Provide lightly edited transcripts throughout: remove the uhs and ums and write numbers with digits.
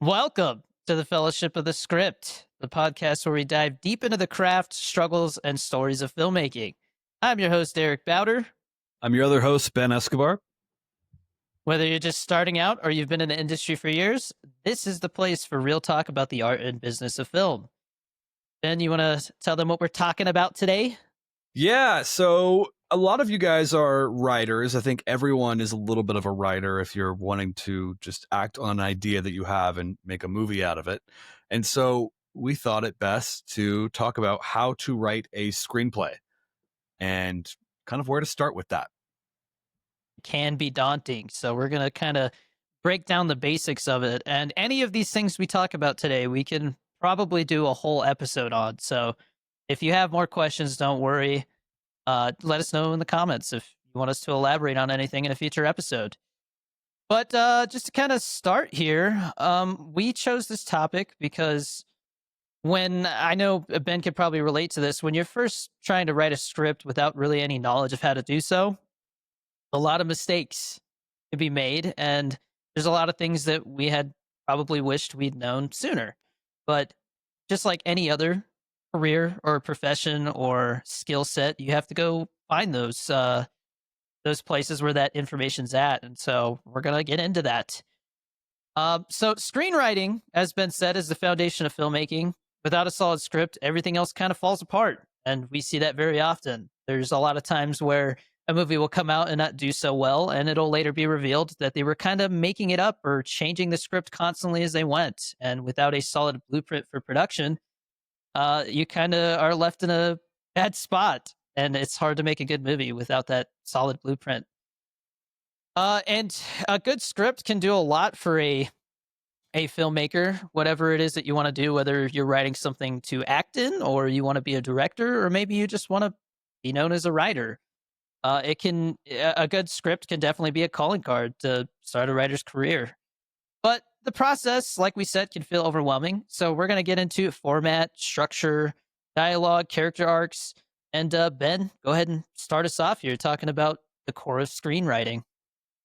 Welcome to the Fellowship of the Script, the podcast where we dive deep into the craft, struggles, and stories of filmmaking. I'm your host, Eric Bowder. I'm your other host, Ben Escobar. Whether you're just starting out or you've been in the industry for years, this is the place for real talk about the art and business of film. Ben, you want to tell them what we're talking about today? Yeah, so a lot of you guys are writers. I think everyone is a little bit of a writer if you're wanting to just act on an idea that you have and make a movie out of it. And so we thought it best to talk about how to write a screenplay and kind of where to start with that. Can be daunting. So we're going to kind of break down the basics of it. And any of these things we talk about today, we can probably do a whole episode on. So if you have more questions, don't worry. Let us know in the comments if you want us to elaborate on anything in a future episode. But just to kind of start here, we chose this topic because when I know Ben could probably relate to this, when you're first trying to write a script without really any knowledge of how to do so, a lot of mistakes can be made. And there's a lot of things that we had probably wished we'd known sooner. But just like any other career or profession or skill set, you have to go find those places where that information's at. And so we're gonna get into that. So screenwriting, as Ben said, is the foundation of filmmaking. Without a solid script, everything else kind of falls apart, and we see that very often. There's a lot of times where a movie will come out and not do so well, and it'll later be revealed that they were kind of making it up or changing the script constantly as they went. And without a solid blueprint for production, you kind of are left in a bad spot, and it's hard to make a good movie without that solid blueprint. And a good script can do a lot for a filmmaker, whatever it is that you want to do, whether you're writing something to act in, or you want to be a director, or maybe you just want to be known as a writer. A good script can definitely be a calling card to start a writer's career. But the process, like we said, can feel overwhelming. So we're going to get into format, structure, dialogue, character arcs. And Ben, go ahead and start us off here talking about the core of screenwriting.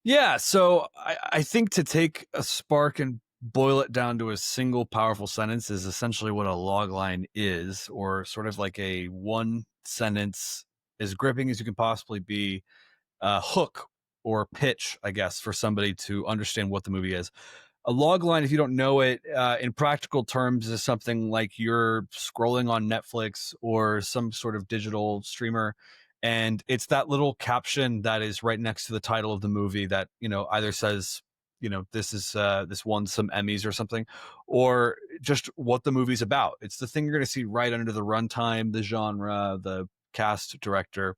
Yeah, so I think to take a spark and boil it down to a single powerful sentence is essentially what a log line is, or sort of like a one sentence, as gripping as you can possibly be, hook or pitch, I guess, for somebody to understand what the movie is. A log line, if you don't know it, in practical terms, is something like you're scrolling on Netflix or some sort of digital streamer, and it's that little caption that is right next to the title of the movie that either says this won some Emmys or something, or just what the movie's about. It's the thing you're going to see right under the runtime, the genre, the cast, director,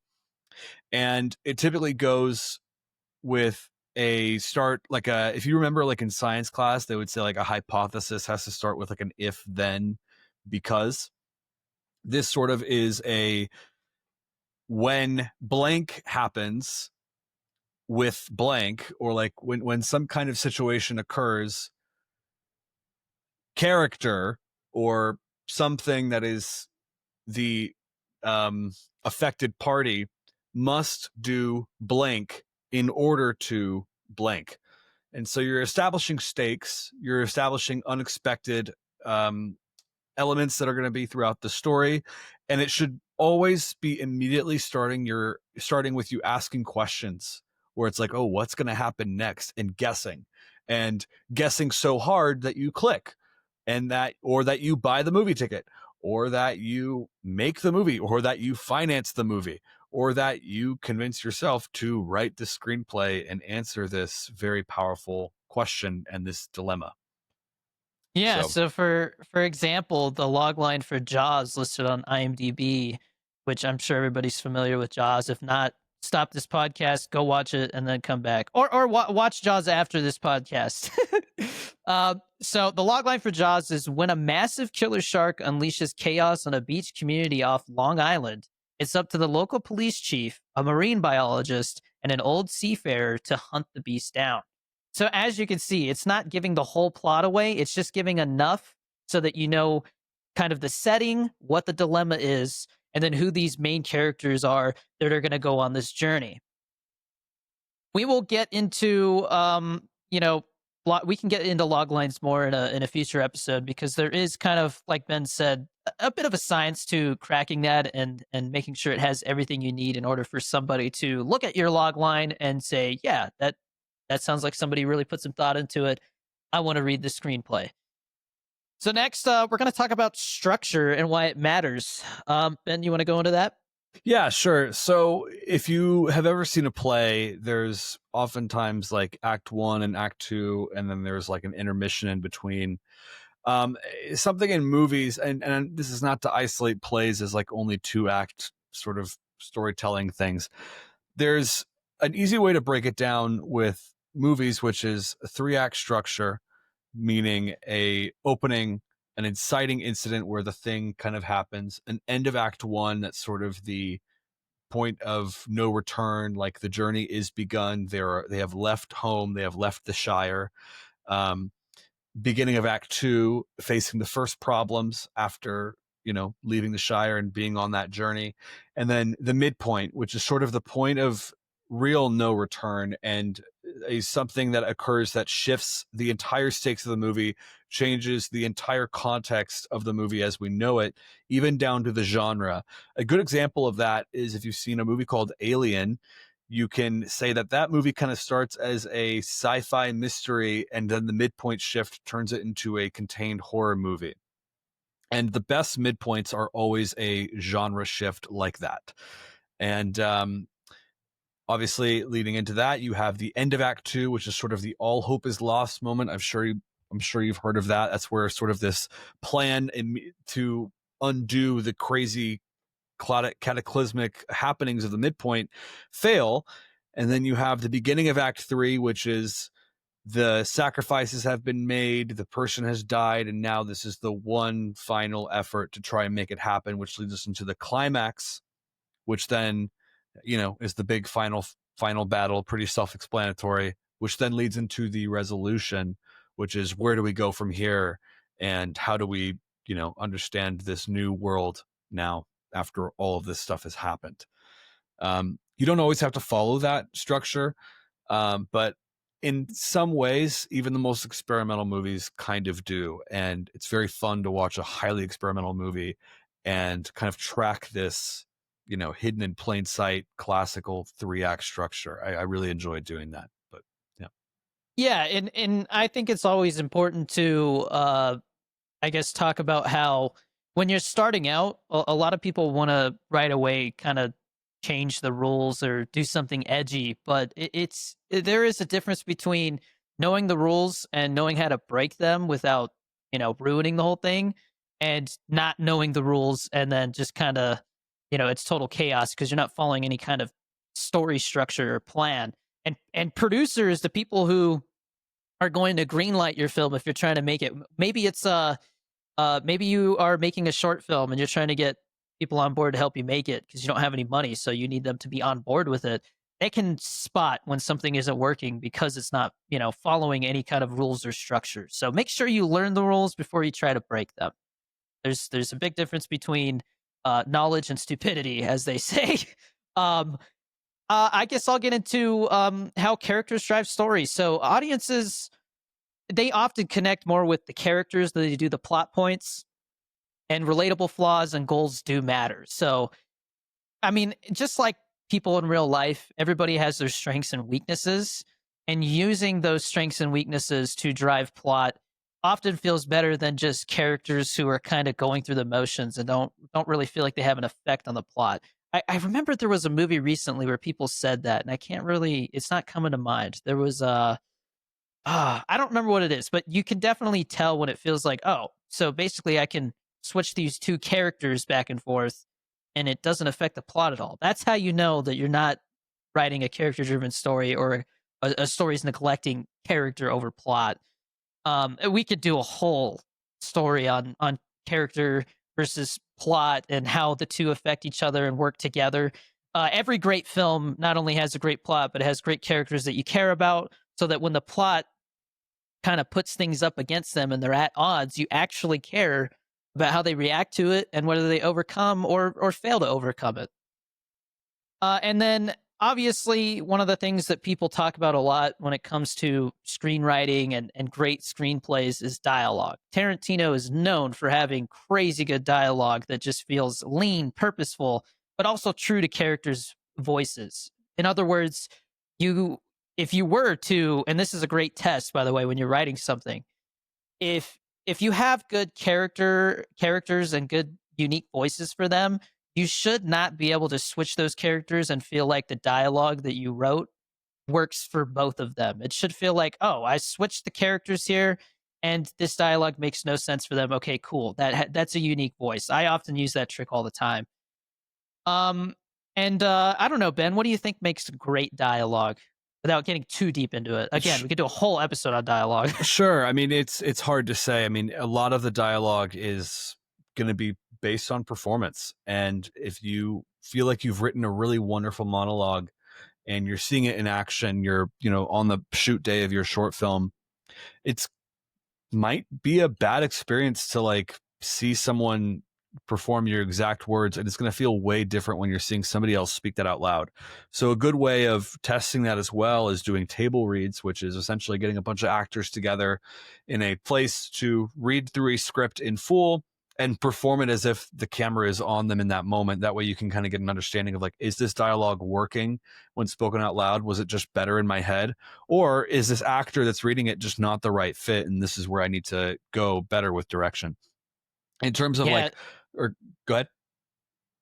and it typically goes with a start, like if you remember, like in science class, they would say like a hypothesis has to start with like an if then because. This sort of is a when blank happens with blank, or like when some kind of situation occurs, character or something that is the affected party must do blank in order to blank. And so you're establishing stakes, you're establishing unexpected elements that are going to be throughout the story, and it should always be immediately starting with you asking questions where it's like, oh, what's going to happen next, and guessing so hard that you click, and that you buy the movie ticket, or that you make the movie, or that you finance the movie, or that you convince yourself to write the screenplay and answer this very powerful question and this dilemma. Yeah, so for example, the log line for Jaws listed on IMDb, which I'm sure everybody's familiar with Jaws. If not, stop this podcast, go watch it, and then come back, or watch Jaws after this podcast. So the log line for Jaws is: when a massive killer shark unleashes chaos on a beach community off Long Island, it's up to the local police chief, a marine biologist, and an old seafarer to hunt the beast down. So as you can see, it's not giving the whole plot away. It's just giving enough so that you know kind of the setting, what the dilemma is, and then who these main characters are that are going to go on this journey. We will get into, we can get into log lines more in a future episode because there is kind of, like Ben said, a bit of a science to cracking that and making sure it has everything you need in order for somebody to look at your log line and say, yeah, that sounds like somebody really put some thought into it. I want to read the screenplay. So next, we're going to talk about structure and why it matters. Ben, you want to go into that? Yeah, sure. So if you have ever seen a play, there's oftentimes like act one and act two, and then there's like an intermission in between. Something in movies, and this is not to isolate plays as like only two act sort of storytelling things. There's an easy way to break it down with movies, which is a three-act structure, meaning a opening, an inciting incident where the thing kind of happens, an end of act one that's sort of the point of no return, like the journey is begun. They have left home, they have left the Shire. Um, Beginning of act two, facing the first problems after, leaving the Shire and being on that journey. And then the midpoint, which is sort of the point of real no return, and something that occurs that shifts the entire stakes of the movie, changes the entire context of the movie as we know it, even down to the genre. A good example of that is if you've seen a movie called Alien. You can say that that movie kind of starts as a sci-fi mystery, and then the midpoint shift turns it into a contained horror movie. And the best midpoints are always a genre shift like that. And obviously, leading into that, you have the end of Act Two, which is sort of the all hope is lost moment. I'm sure you've heard of that. That's where sort of this plan to undo the crazy cataclysmic happenings of the midpoint fail. And then you have the beginning of act three, which is the sacrifices have been made, the person has died, and now this is the one final effort to try and make it happen, which leads us into the climax, which then, is the big final battle, pretty self-explanatory, which then leads into the resolution, which is where do we go from here and how do we, understand this new world now after all of this stuff has happened. You don't always have to follow that structure, but in some ways, even the most experimental movies kind of do. And it's very fun to watch a highly experimental movie and kind of track this, hidden in plain sight classical three-act structure. I really enjoy doing that. But yeah. Yeah, and I think it's always important to I guess talk about how when you're starting out, a lot of people want to right away kind of change the rules or do something edgy, but there is a difference between knowing the rules and knowing how to break them without, ruining the whole thing, and not knowing the rules and then just kind of, it's total chaos because you're not following any kind of story structure or plan. And producers, the people who are going to greenlight your film if you're trying to make it, maybe it's maybe you are making a short film and you're trying to get people on board to help you make it because you don't have any money, so you need them to be on board with it. They can spot when something isn't working because it's not, following any kind of rules or structure. So make sure you learn the rules before you try to break them. There's a big difference between knowledge and stupidity, as they say. um, I guess I'll get into how characters drive stories. So audiences, they often connect more with the characters than they do the plot points, and relatable flaws and goals do matter. So, I mean, just like people in real life, everybody has their strengths and weaknesses, and using those strengths and weaknesses to drive plot often feels better than just characters who are kind of going through the motions and don't really feel like they have an effect on the plot. I remember there was a movie recently where people said that, and I can't really, it's not coming to mind. There was I don't remember what it is, but you can definitely tell when it feels like, oh, so basically I can switch these two characters back and forth and it doesn't affect the plot at all. That's how you know that you're not writing a character driven story, or a story's neglecting character over plot. We could do a whole story on character versus plot and how the two affect each other and work together. Every great film not only has a great plot, but it has great characters that you care about, so that when the plot kind of puts things up against them and they're at odds, you actually care about how they react to it and whether they overcome or fail to overcome it. And then obviously, one of the things that people talk about a lot when it comes to screenwriting and great screenplays is dialogue. Tarantino is known for having crazy good dialogue that just feels lean, purposeful, but also true to characters' voices. In other words, you if you were to, and this is a great test by the way when you're writing something, if if you have good characters and good unique voices for them, you should not be able to switch those characters and feel like the dialogue that you wrote works for both of them. It should feel like, oh, I switched the characters here and this dialogue makes no sense for them. Okay, cool. That's a unique voice. I often use that trick all the time. Um and I don't know, Ben, what do you think makes great dialogue without getting too deep into it? Again, Sh- we could do a whole episode on dialogue. Sure. I mean, it's hard to say. I mean, a lot of the dialogue is going to be based on performance, and if you feel like you've written a really wonderful monologue and you're seeing it in action, you're on the shoot day of your short film, it's might be a bad experience to like see someone perform your exact words, and it's going to feel way different when you're seeing somebody else speak that out loud. So a good way of testing that as well is doing table reads, which is essentially getting a bunch of actors together in a place to read through a script in full and perform it as if the camera is on them in that moment. That way you can kind of get an understanding of like, is this dialogue working when spoken out loud? Was it just better in my head? Or is this actor that's reading it just not the right fit? And this is where I need to go better with direction. In terms of Yeah, like, or go ahead.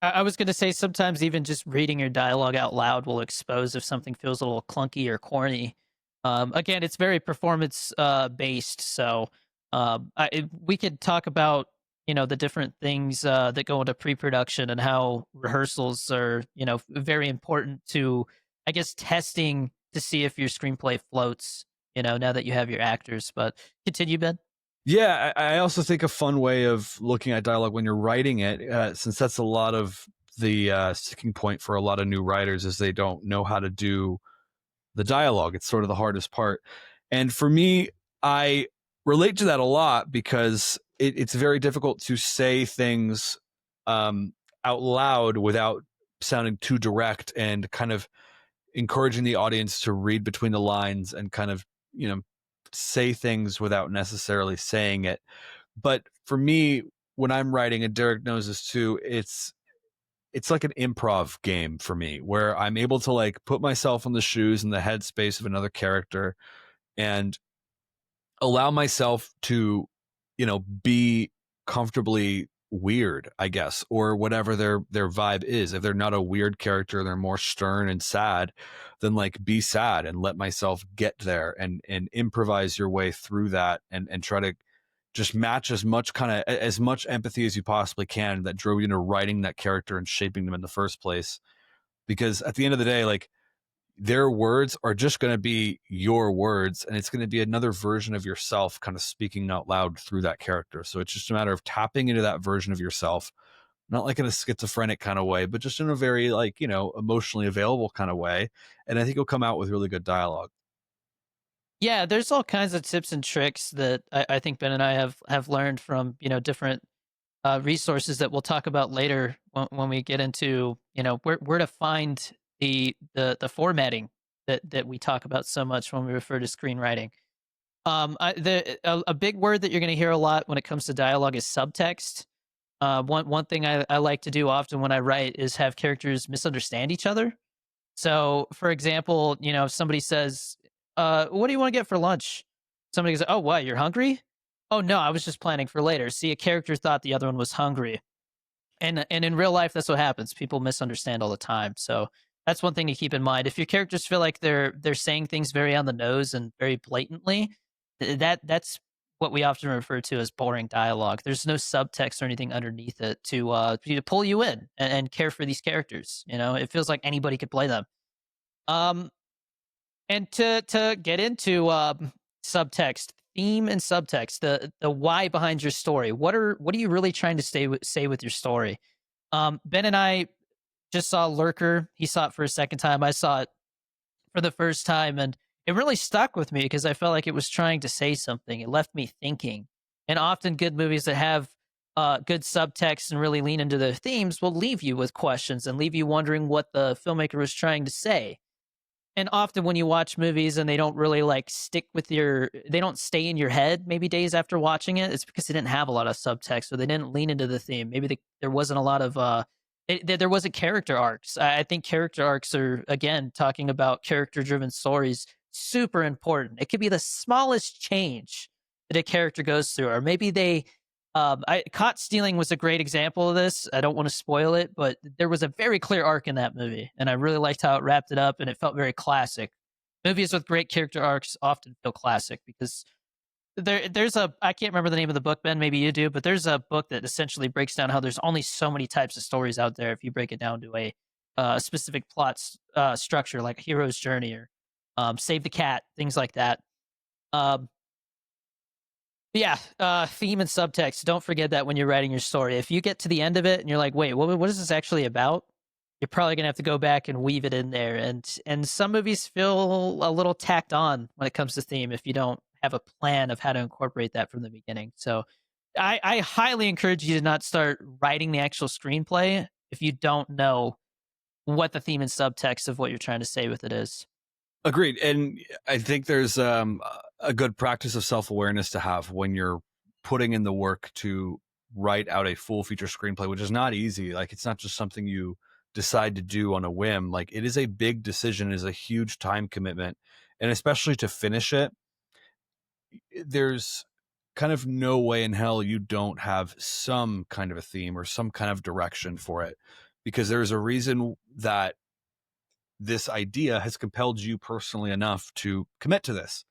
I was going to say sometimes even just reading your dialogue out loud will expose if something feels a little clunky or corny. Again, it's very performance based, so we could talk about the different things that go into pre-production and how rehearsals are very important to, I guess, testing to see if your screenplay floats. Now that you have your actors, but continue, Ben. Yeah, I also think a fun way of looking at dialogue when you're writing it, since that's a lot of the sticking point for a lot of new writers, is they don't know how to do the dialogue. It's sort of the hardest part. And for me, I relate to that a lot because it's very difficult to say things um, out loud without sounding too direct and kind of encouraging the audience to read between the lines and kind of, you know, say things without necessarily saying it. But for me, when I'm writing, and Derek knows this too, it's like an improv game for me where I'm able to like put myself in the shoes and the headspace of another character and allow myself to, be comfortably weird, I guess, or whatever their vibe is. If they're not a weird character, they're more stern and sad, then like be sad and let myself get there and improvise your way through that and try to just match as much empathy as you possibly can that drove you into writing that character and shaping them in the first place. Because at the end of the day, like their words are just going to be your words, and it's going to be another version of yourself kind of speaking out loud through that character. So it's just a matter of tapping into that version of yourself, not like in a schizophrenic kind of way, but just in a very like, emotionally available kind of way. And I think you'll come out with really good dialogue. Yeah, there's all kinds of tips and tricks that I think Ben and I have learned from different resources that we'll talk about later when we get into where to find the formatting that we talk about so much when we refer to screenwriting. A big word that you're going to hear a lot when it comes to dialogue is subtext. One thing I like to do often when I write is have characters misunderstand each other. So, for example, if somebody says, "What do you want to get for lunch?" Somebody goes, "Oh, what? You're hungry?" "Oh, no, I was just planning for later." See, a character thought the other one was hungry, and in real life, that's what happens. People misunderstand all the time. So that's one thing to keep in mind. If your characters feel like they're saying things very on the nose and very blatantly, that's what we often refer to as boring dialogue. There's no subtext or anything underneath it to pull you in and care for these characters. It feels like anybody could play them. Um, and to get into subtext, theme, and subtext, the why behind your story. What are you really trying to say with your story? Ben and I just saw Lurker. He saw it for a second time. I saw it for the first time, and it really stuck with me because I felt like it was trying to say something. It left me thinking. And often, good movies that have good subtext and really lean into their themes will leave you with questions and leave you wondering what the filmmaker was trying to say. And often when you watch movies and they don't really like stick with they don't stay in your head maybe days after watching it, it's because they didn't have a lot of subtext or they didn't lean into the theme. Maybe there wasn't a lot of there wasn't character arcs. I think character arcs are, again, talking about character driven stories, super important. It could be the smallest change that a character goes through, or maybe caught stealing was a great example of this. I don't want to spoil it, but there was a very clear arc in that movie, and I really liked how it wrapped it up, and it felt very classic. Movies with great character arcs often feel classic because there's a I can't remember the name of the book, Ben. Maybe you do, but there's a book that essentially breaks down how there's only so many types of stories out there if you break it down to a specific structure, like a hero's journey or Save the Cat, things like that. Um, yeah, theme and subtext. Don't forget that when you're writing your story. If you get to the end of it and you're like, "Wait, what is this actually about?" You're probably gonna have to go back and weave it in there. And some movies feel a little tacked on when it comes to theme if you don't have a plan of how to incorporate that from the beginning. So, I highly encourage you to not start writing the actual screenplay if you don't know what the theme and subtext of what you're trying to say with it is. Agreed. And I think there's a good practice of self awareness to have when you're putting in the work to write out a full feature screenplay, which is not easy. Like, it's not just something you decide to do on a whim. Like, it is a big decision, it is a huge time commitment. And especially to finish it, there's kind of no way in hell you don't have some kind of a theme or some kind of direction for it, because there's a reason that this idea has compelled you personally enough to commit to this.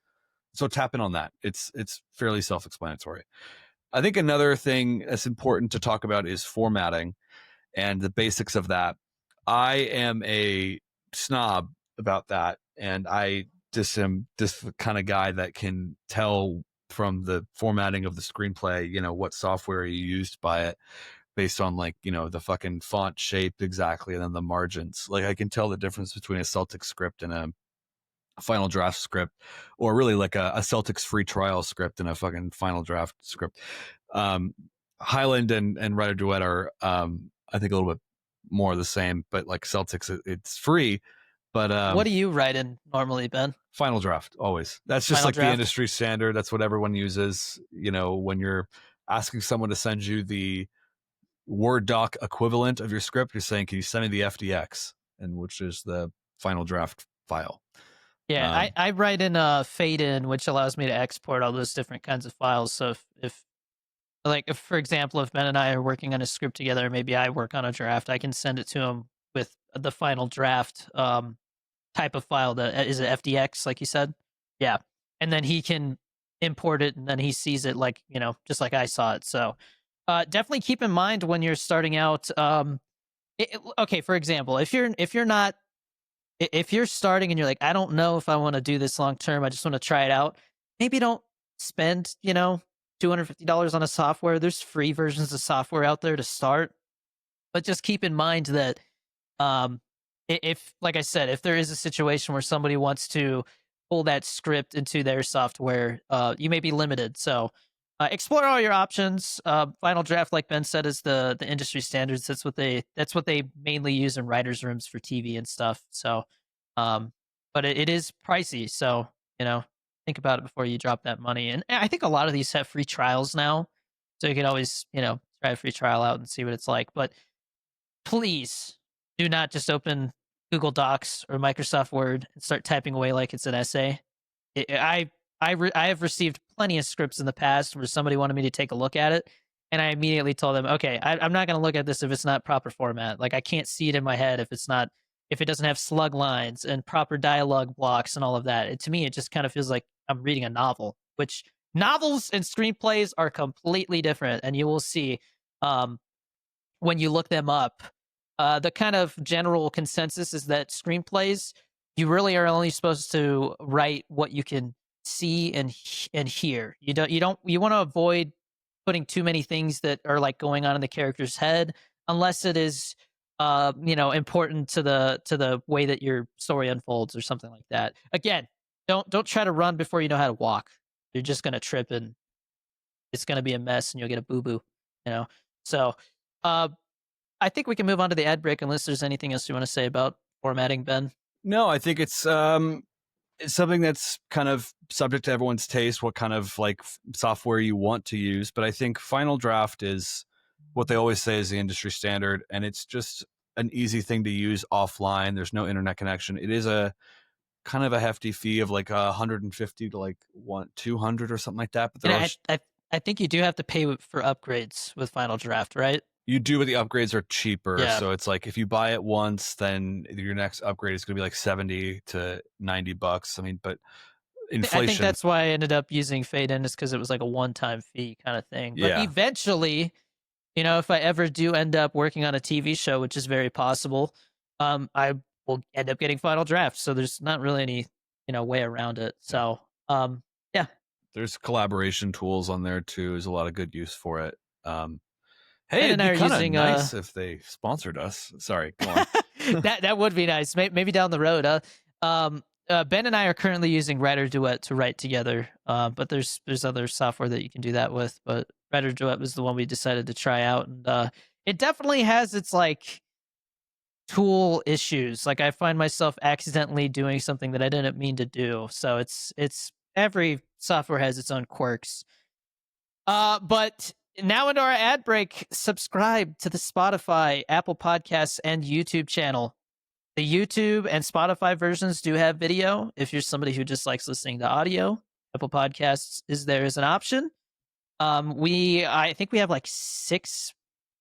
So tap in on that. It's fairly self-explanatory. I think another thing that's important to talk about is formatting and the basics of that. I am a snob about that, and I just am this kind of guy that can tell from the formatting of the screenplay, what software you used by it based on, like, the fucking font shape exactly, and then the margins. Like, I can tell the difference between a Celtic script and a final draft script, or really like a Celtics free trial script and a fucking final draft script. Um, Highland and Writer Duet are, I think, a little bit more the same, but like Celtics, it's free. But What do you write in normally, Ben? final draft always. That's just Final like the draft? industry standard. That's what everyone uses. When you're asking someone to send you the Word doc equivalent of your script, you're saying, "Can you send me the FDX?" and which is the final draft file. Yeah, I, Um, I write in fade in, which allows me to export all those different kinds of files. So if for example, if Ben and I are working on a script together, maybe I work on a draft, I can send it to him with the final draft type of file that is it FDX, like you said? Yeah. And then he can import it and then he sees it like, just like I saw it. So definitely keep in mind when you're starting out. Okay, for example, if you're starting and you're like, I don't know if I want to do this long term, I just want to try it out. Maybe don't spend, $250 on a software. There's free versions of software out there to start, but just keep in mind that um, if, like I said, if there is a situation where somebody wants to pull that script into their software, you may be limited. So explore all your options. Final Draft, like Ben said, is the industry standards. That's what they mainly use in writers' rooms for TV and stuff. So, um, but it is pricey. So think about it before you drop that money. And I think a lot of these have free trials now, so you can always try a free trial out and see what it's like. But please do not just open Google Docs or Microsoft Word and start typing away like it's an essay. I have received plenty of scripts in the past where somebody wanted me to take a look at it, and I immediately told them, okay, I'm not going to look at this if it's not proper format. Like, I can't see it in my head if it doesn't have slug lines and proper dialogue blocks and all of that. To me, it just kind of feels like I'm reading a novel, which novels and screenplays are completely different, and you will see. Um, when you look them up, the kind of general consensus is that screenplays, you really are only supposed to write what you can see and hear. You want to avoid putting too many things that are like going on in the character's head, unless it is important to the way that your story unfolds or something like that. Again, don't try to run before you know how to walk. You're just gonna trip and it's gonna be a mess and you'll get a boo boo. You know. So, uh, I think we can move on to the ad break unless there's anything else you want to say about formatting, Ben. No, I think it's something that's kind of subject to everyone's taste, what kind of like software you want to use. But I think Final Draft is what they always say is the industry standard, and it's just an easy thing to use offline. There's no internet connection. It is a kind of a hefty fee of like 150 to like 200 or something like that. But And there are I think you do have to pay for upgrades with Final Draft, right? you do, but the upgrades are cheaper. Yeah. So it's like if you buy it once, then your next upgrade is going to be like 70 to $90. I mean, but I think inflation, that's why I ended up using Fade In, is because it was like a one-time fee kind of thing. But yeah. eventually, if I ever do end up working on a TV show, which is very possible, I will end up getting Final Draft. So there's not really any, way around it. Yeah. So, yeah. There's collaboration tools on there too. There's a lot of good use for it. Hey, Ben it'd and I be are kind of using nice if they sponsored us. Sorry, go on. that would be nice. Maybe down the road. Ben and I are currently using Writer Duet to write together. But there's other software that you can do that with. But Writer Duet was the one we decided to try out, and it definitely has its like tool issues. Like I find myself accidentally doing something that I didn't mean to do. So it's every software has its own quirks. But now into our ad break. Subscribe to the Spotify, Apple Podcasts, and YouTube channel. The YouTube and Spotify versions do have video. If you're somebody who just likes listening to audio, Apple Podcasts is there as an option. I think we have like 6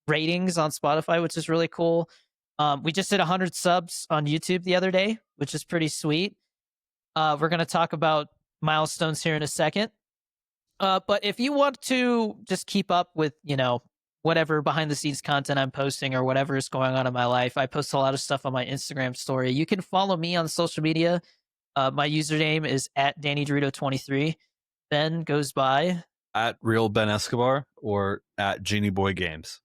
ratings on Spotify, which is really cool. We just hit 100 subs on YouTube the other day, which is pretty sweet. We're going to talk about milestones here in a second. But if you want to just keep up with, whatever behind the scenes content I'm posting or whatever is going on in my life, I post a lot of stuff on my Instagram story. You can follow me on social media. My username is at DannyDorito23. Ben goes by. At Real Ben Escobar or at Genie Boy Games.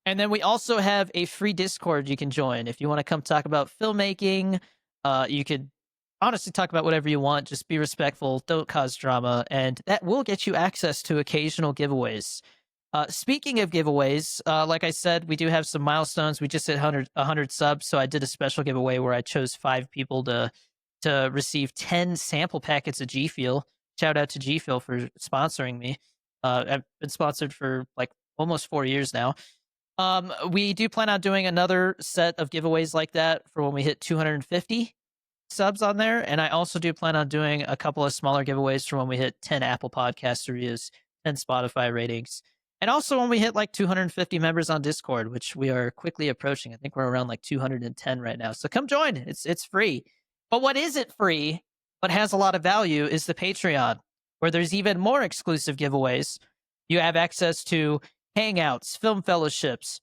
And then we also have a free Discord you can join if you want to come talk about filmmaking. You could honestly talk about whatever you want. Just be respectful. Don't cause drama. And that will get you access to occasional giveaways. Speaking of giveaways, like I said, we do have some milestones. We just hit 100 subs. So I did a special giveaway where I chose 5 people to receive 10 sample packets of G Fuel. Shout out to G Fuel for sponsoring me. I've been sponsored for like almost 4 years now. We do plan on doing another set of giveaways like that for when we hit 250 subs on there. And I also do plan on doing a couple of smaller giveaways for when we hit 10 Apple Podcast reviews, 10 Spotify ratings. And also when we hit like 250 members on Discord, which we are quickly approaching. I think we're around like 210 right now. So come join. It's free. But what isn't free, but has a lot of value, is the Patreon, where there's even more exclusive giveaways. You have access to hangouts, film fellowships.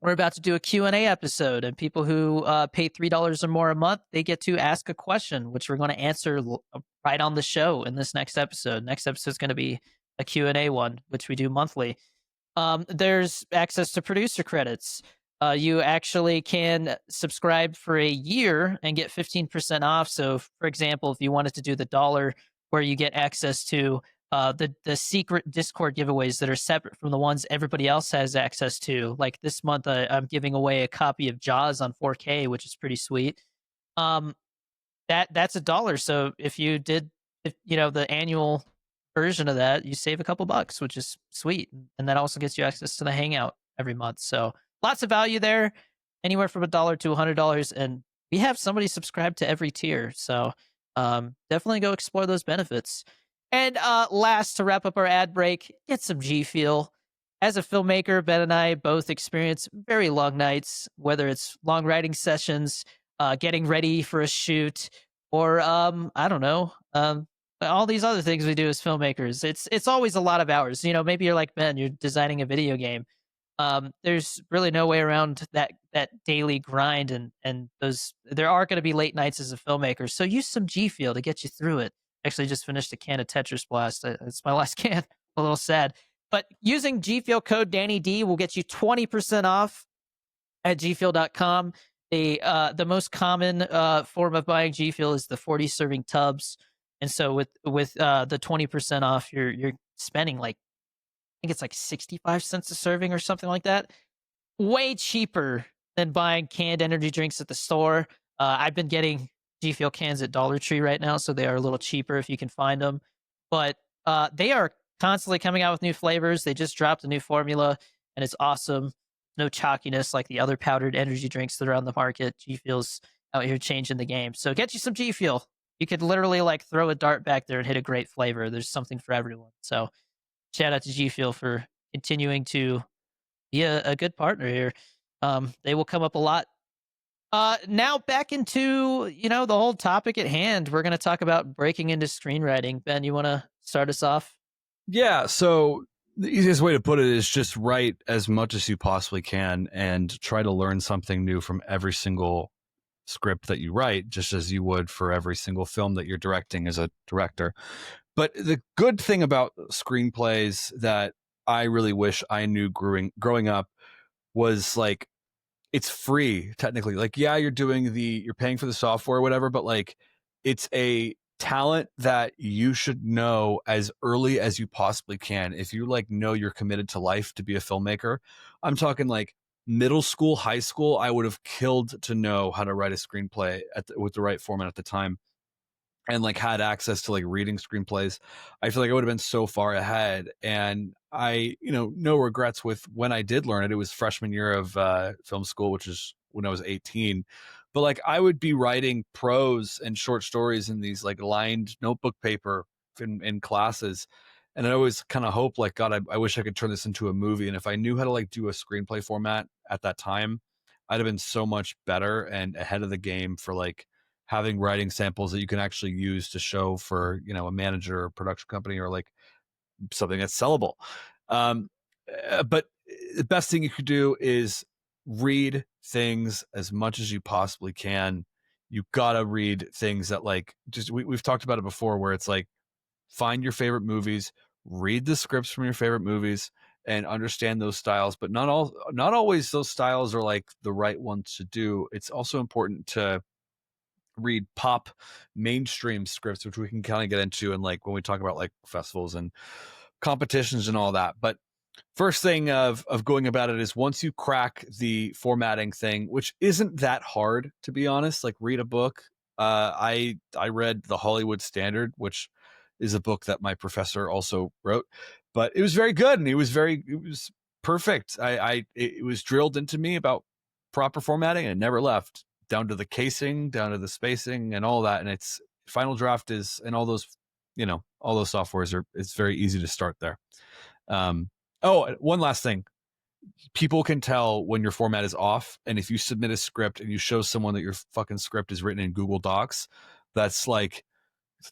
We're about to do a Q&A episode, and people who pay $3 or more a month, they get to ask a question, which we're going to answer right on the show in this next episode. Next episode is going to be a Q&A one, which we do monthly. There's access to producer credits. You actually can subscribe for a year and get 15% off. So, for example, if you wanted to do the dollar, where you get access to the secret Discord giveaways that are separate from the ones everybody else has access to. Like this month, I'm giving away a copy of Jaws on 4K, which is pretty sweet. Um, that's $1. So if you did, the annual version of that, you save a couple bucks, which is sweet, and that also gets you access to the Hangout every month. So lots of value there, anywhere from $1 to $100, and we have somebody subscribed to every tier. So definitely go explore those benefits. And last, to wrap up our ad break, get some G Fuel. As a filmmaker, Ben and I both experience very long nights, whether it's long writing sessions, getting ready for a shoot, or I don't know, all these other things we do as filmmakers. It's always a lot of hours. Maybe you're like Ben, you're designing a video game. There's really no way around that daily grind, and those there are going to be late nights as a filmmaker. So use some G Fuel to get you through it. Actually, just finished a can of Tetris Blast. It's my last can. A little sad, but using G Fuel code Danny D will get you 20% off at gfuel.com. The most common form of buying G Fuel is the 40 serving tubs, and so with the 20% off, you're spending like think it's like 65 cents a serving or something like that. Way cheaper than buying canned energy drinks at the store. I've been getting G Fuel cans at Dollar Tree right now, so they are a little cheaper if you can find them. But they are constantly coming out with new flavors. They just dropped a new formula, and it's awesome. No chalkiness like the other powdered energy drinks that are on the market. G Fuel's out here changing the game. So get you some G Fuel. You could literally like throw a dart back there and hit a great flavor. There's something for everyone. So shout out to G Fuel for continuing to be a good partner here. They will come up a lot. Now back into the whole topic at hand. We're going to talk about breaking into screenwriting. Ben, you want to start us off? Yeah. So the easiest way to put it is just write as much as you possibly can and try to learn something new from every single script that you write, just as you would for every single film that you're directing as a director. But the good thing about screenplays that I really wish I knew growing up was like it's free technically. Like, yeah, you're paying for the software or whatever, but like it's a talent that you should know as early as you possibly can. If you like know you're committed to life to be a filmmaker, I'm talking like middle school, high school, I would have killed to know how to write a screenplay with the right format at the time, and like had access to like reading screenplays. I feel like I would have been so far ahead. And I, no regrets with when I did learn it. It was freshman year of film school, which is when I was 18. But like I would be writing prose and short stories in these like lined notebook paper in classes. And I always kind of hope like, God, I wish I could turn this into a movie. And if I knew how to like do a screenplay format at that time, I'd have been so much better and ahead of the game for like having writing samples that you can actually use to show for a manager or production company or like something that's sellable. um, but the best thing you could do is read things as much as you possibly can. You gotta read things that like just we've talked about it before, where it's like find your favorite movies, read the scripts from your favorite movies, and understand those styles. But not always those styles are like the right ones to do. It's also important to read pop mainstream scripts, which we can kind of get into and like when we talk about like festivals and competitions and all that. But first thing of going about it is once you crack the formatting thing, which isn't that hard to be honest, like read a book. I read The Hollywood Standard, which is a book that my professor also wrote, but it was very good and it was perfect. It was drilled into me about proper formatting and it never left, down to the casing, down to the spacing and all that. And it's Final Draft is, and all those, all those softwares it's very easy to start there. Oh, one last thing. People can tell when your format is off. And if you submit a script and you show someone that your fucking script is written in Google Docs, that's like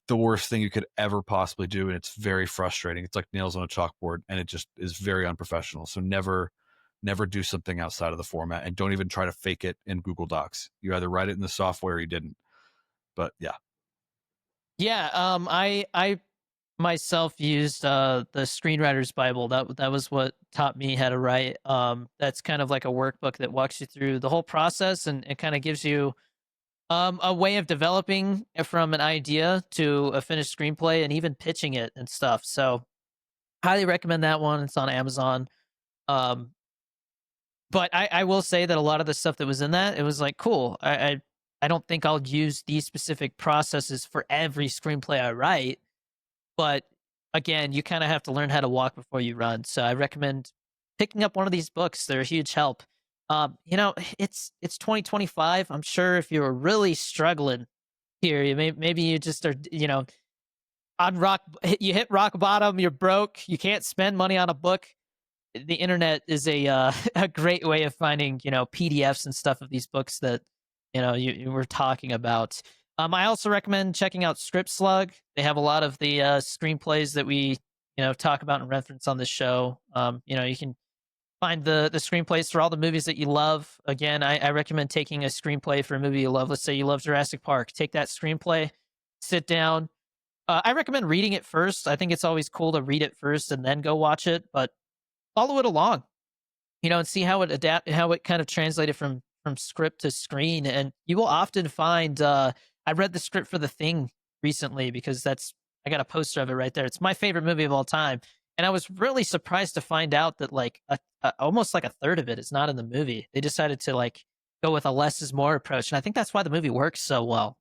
the worst thing you could ever possibly do. And it's very frustrating. It's like nails on a chalkboard and it just is very unprofessional. So never do something outside of the format, and don't even try to fake it in Google Docs. You either write it in the software or you didn't. But yeah. Yeah, I myself used the Screenwriter's Bible. That was what taught me how to write. That's kind of like a workbook that walks you through the whole process, and it kind of gives you a way of developing from an idea to a finished screenplay and even pitching it and stuff. So highly recommend that one. It's on Amazon. Um, but I will say that a lot of the stuff that was in that, it was like cool. I don't think I'll use these specific processes for every screenplay I write, but again, you kind of have to learn how to walk before you run. So I recommend picking up one of these books. They're a huge help. It's 2025. I'm sure if you're really struggling here, maybe you just are, on rock, you hit rock bottom, you're broke, you can't spend money on a book. The internet is a a great way of finding PDFs and stuff of these books that you were talking about. I also recommend checking out Script Slug. They have a lot of the screenplays that we talk about and reference on this show. You can find the screenplays for all the movies that you love. Again, I recommend taking a screenplay for a movie you love. Let's say you love Jurassic Park. Take that screenplay, sit down. I recommend reading it first. I think it's always cool to read it first and then go watch it, but follow it along, and see how it kind of translated from script to screen. And you will often find, I read the script for The Thing recently because I got a poster of it right there. It's my favorite movie of all time. And I was really surprised to find out that like almost like a third of it is not in the movie. They decided to like go with a less is more approach, and I think that's why the movie works so well.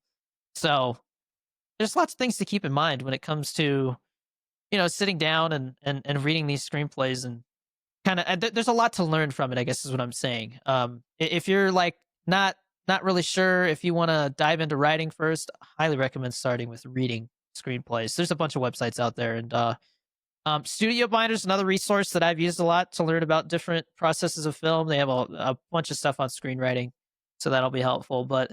So there's lots of things to keep in mind when it comes to sitting down and reading these screenplays and kind of there's a lot to learn from it, I guess is what I'm saying. If you're like not really sure if you want to dive into writing first, I highly recommend starting with reading screenplays. There's a bunch of websites out there, and Studio Binder is another resource that I've used a lot to learn about different processes of film. They have a bunch of stuff on screenwriting, so that'll be helpful. But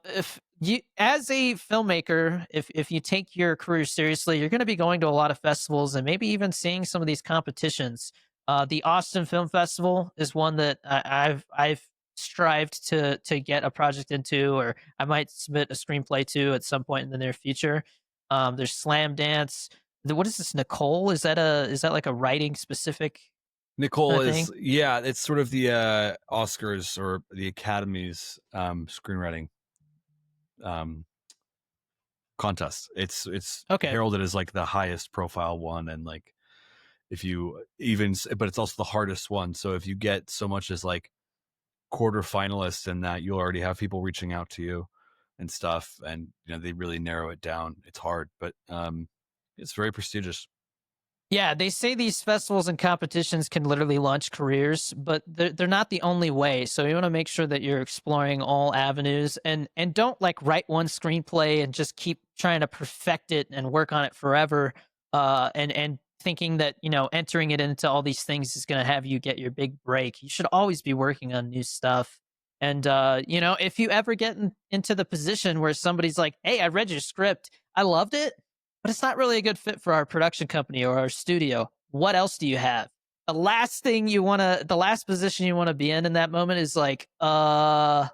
if you, as a filmmaker, if you take your career seriously, you're going to be going to a lot of festivals and maybe even seeing some of these competitions. The Austin Film Festival is one that I've strived to get a project into, or I might submit a screenplay to at some point in the near future. There's Slam Dance. What is this, Nicole? Is that like a writing specific kind Nicole of thing? is, yeah, it's sort of the Oscars or the Academy's screenwriting um, contest. It's Okay. heralded as like the highest profile one, and like if you even, but it's also the hardest one. So if you get so much as like quarter finalists in that, you'll already have people reaching out to you and stuff, and they really narrow it down. It's hard, but it's very prestigious. Yeah, they say these festivals and competitions can literally launch careers, but they're not the only way. So you want to make sure that you're exploring all avenues, and don't like write one screenplay and just keep trying to perfect it and work on it forever. And thinking that entering it into all these things is going to have you get your big break. You should always be working on new stuff. And if you ever get into the position where somebody's like, "Hey, I read your script, I loved it, but it's not really a good fit for our production company or our studio. What else do you have?" The last position you want to be in that moment is like, I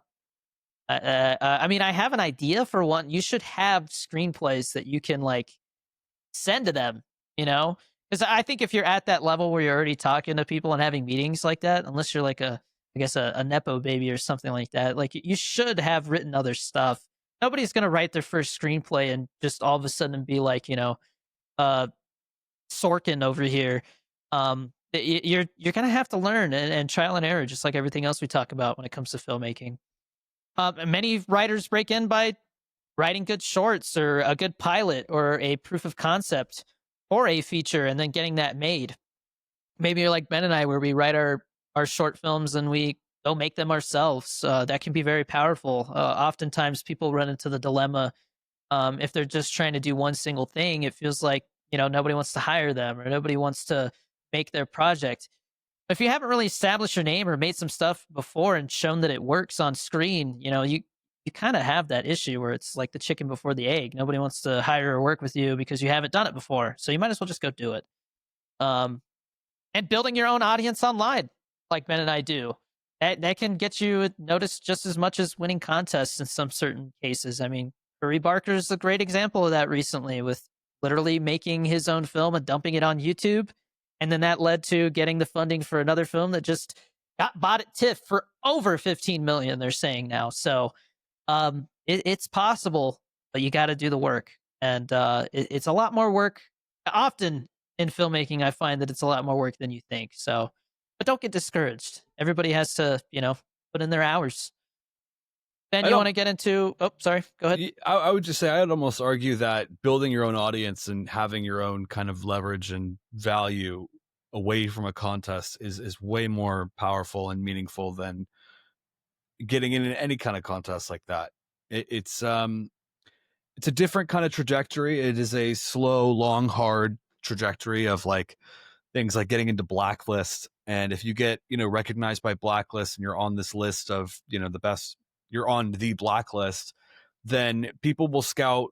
mean, I have an idea for one. You should have screenplays that you can like send to them, you know? Because I think if you're at that level where you're already talking to people and having meetings like that, unless you're like I guess a Nepo baby or something like that, like you should have written other stuff. Nobody's going to write their first screenplay and just all of a sudden be like, uh, Sorkin over here. You're gonna have to learn and trial and error, just like everything else we talk about when it comes to filmmaking. Many writers break in by writing good shorts or a good pilot or a proof of concept or a feature, and then getting that made. Maybe you're like Ben and I, where we write our short films and we go make them ourselves. That can be very powerful. Oftentimes, people run into the dilemma if they're just trying to do one single thing. It feels like nobody wants to hire them or nobody wants to make their project. If you haven't really established your name or made some stuff before and shown that it works on screen, you kind of have that issue where it's like the chicken before the egg. Nobody wants to hire or work with you because you haven't done it before, so you might as well just go do it. um, and building your own audience online, like Ben and I do, that can get you noticed just as much as winning contests in some certain cases. I mean, Curry Barker is a great example of that recently, with literally making his own film and dumping it on YouTube, and then that led to getting the funding for another film that just got bought at TIFF for over 15 million. They're saying now, so it's possible, but you got to do the work, and it's a lot more work. Often in filmmaking, I find that it's a lot more work than you think. So, but don't get discouraged. Everybody has to, put in their hours. Ben, I you want don't. to get into? Oh, sorry. Go ahead. I would just say I would almost argue that building your own audience and having your own kind of leverage and value away from a contest is way more powerful and meaningful than getting in any kind of contest like that. It's a different kind of trajectory. It is a slow, long, hard trajectory of like things like getting into Blacklist. And if you get, recognized by Blacklist and you're on this list of, the best, you're on the Blacklist, then people will scout,